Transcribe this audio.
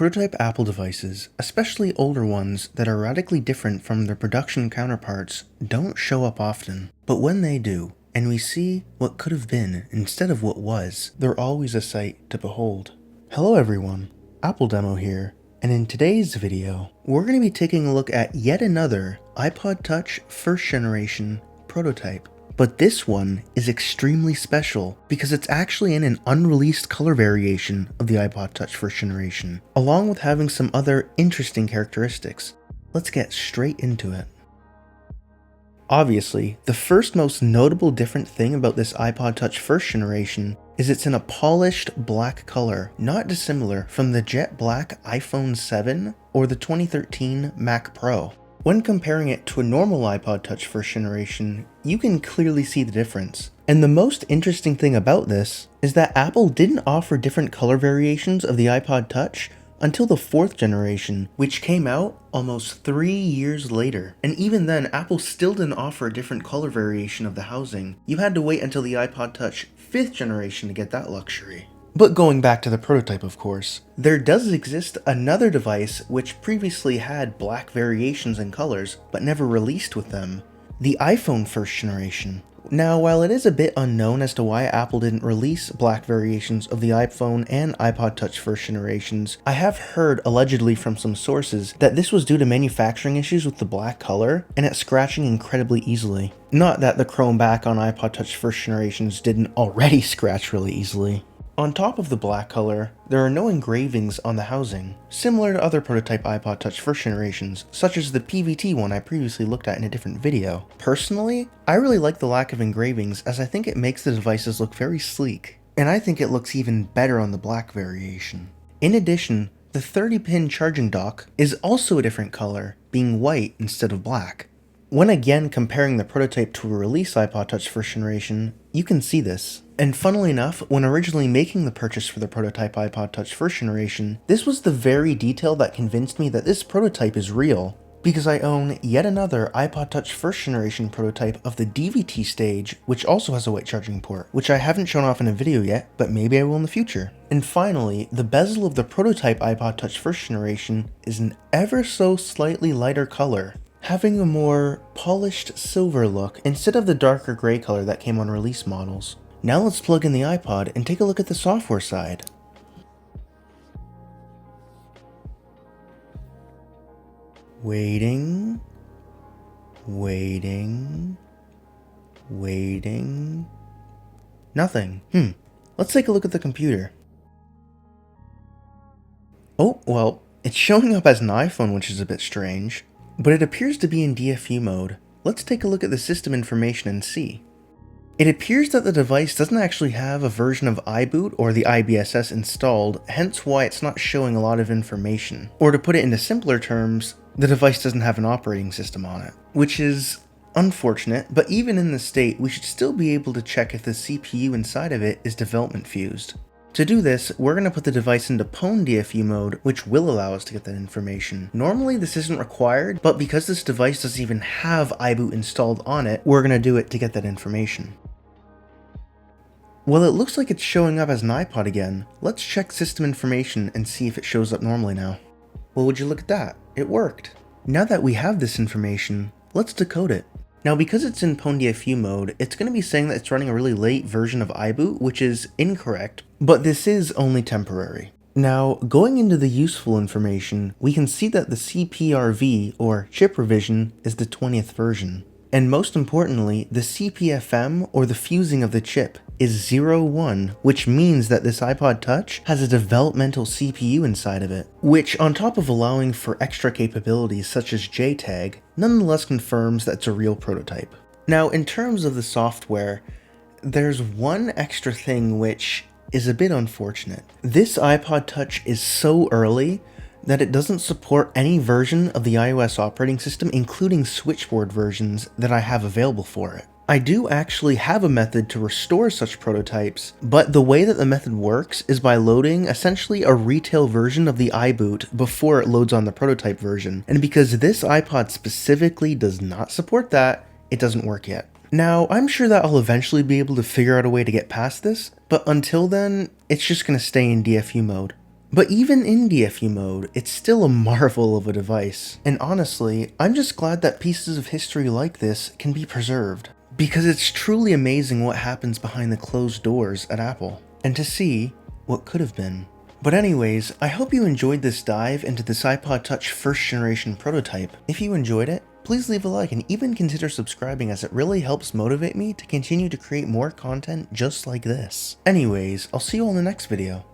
Prototype Apple devices, especially older ones that are radically different from their production counterparts, don't show up often. But when they do, and we see what could have been instead of what was, they're always a sight to behold. Hello everyone, Apple Demo here, and in today's video, we're going to be taking a look at yet another iPod Touch first generation prototype. But this one is extremely special because it's actually in an unreleased color variation of the iPod Touch first generation, along with having some other interesting characteristics. Let's get straight into it. Obviously, the first most notable different thing about this iPod Touch first generation is it's in a polished black color, not dissimilar from the jet black iPhone 7 or the 2013 Mac Pro. When comparing it to a normal iPod Touch first generation, you can clearly see the difference. And the most interesting thing about this is that Apple didn't offer different color variations of the iPod Touch until the fourth generation, which came out almost 3 years later. And even then, Apple still didn't offer a different color variation of the housing. You had to wait until the iPod Touch 5th generation to get that luxury. But going back to the prototype, of course, there does exist another device which previously had black variations in colors, but never released with them, the iPhone first generation. Now, while it is a bit unknown as to why Apple didn't release black variations of the iPhone and iPod Touch first generations, I have heard allegedly from some sources that this was due to manufacturing issues with the black color and it scratching incredibly easily. Not that the chrome back on iPod Touch first generations didn't already scratch really easily. On top of the black color, there are no engravings on the housing, similar to other prototype iPod Touch first generations, such as the PVT one I previously looked at in a different video. Personally, I really like the lack of engravings as I think it makes the devices look very sleek, and I think it looks even better on the black variation. In addition, the 30-pin charging dock is also a different color, being white instead of black. When again comparing the prototype to a release iPod Touch first generation, you can see this. And funnily enough, when originally making the purchase for the prototype iPod Touch first generation, this was the very detail that convinced me that this prototype is real, because I own yet another iPod Touch first generation prototype of the DVT stage, which also has a white charging port, which I haven't shown off in a video yet, but maybe I will in the future. And finally, the bezel of the prototype iPod Touch first generation is an ever so slightly lighter color, having a more polished silver look instead of the darker gray color that came on release models. Now let's plug in the iPod and take a look at the software side. Waiting. Nothing. Let's take a look at the computer. Oh, well, it's showing up as an iPhone, which is a bit strange, but it appears to be in DFU mode. Let's take a look at the system information and see. It appears that the device doesn't actually have a version of iBoot or the IBSS installed, hence why it's not showing a lot of information. Or to put it into simpler terms, the device doesn't have an operating system on it, which is unfortunate, but even in this state, we should still be able to check if the CPU inside of it is development fused. To do this, we're going to put the device into Pwn DFU mode, which will allow us to get that information. Normally this isn't required, but because this device doesn't even have iBoot installed on it, we're going to do it to get that information. Well, it looks like it's showing up as an iPod again. Let's check system information and see if it shows up normally now. Well, would you look at that? It worked. Now that we have this information, let's decode it. Now, because it's in Pwn DFU mode, it's going to be saying that it's running a really late version of iBoot, which is incorrect, but this is only temporary. Now, going into the useful information, we can see that the CPRV, or chip revision, is the 20th version. And most importantly, the CPFM, or the fusing of the chip, is 01, which means that this iPod Touch has a developmental CPU inside of it, which on top of allowing for extra capabilities such as JTAG, nonetheless confirms that it's a real prototype. Now, in terms of the software, there's one extra thing which is a bit unfortunate. This iPod Touch is so early that it doesn't support any version of the iOS operating system, including switchboard versions that I have available for it. I do actually have a method to restore such prototypes, but the way that the method works is by loading essentially a retail version of the iBoot before it loads on the prototype version. And because this iPod specifically does not support that, it doesn't work yet. Now, I'm sure that I'll eventually be able to figure out a way to get past this, but until then, it's just going to stay in DFU mode. But even in DFU mode, it's still a marvel of a device. And honestly, I'm just glad that pieces of history like this can be preserved. Because it's truly amazing what happens behind the closed doors at Apple. And to see what could have been. But anyways, I hope you enjoyed this dive into this iPod Touch first generation prototype. If you enjoyed it, please leave a like and even consider subscribing, as it really helps motivate me to continue to create more content just like this. Anyways, I'll see you all in the next video.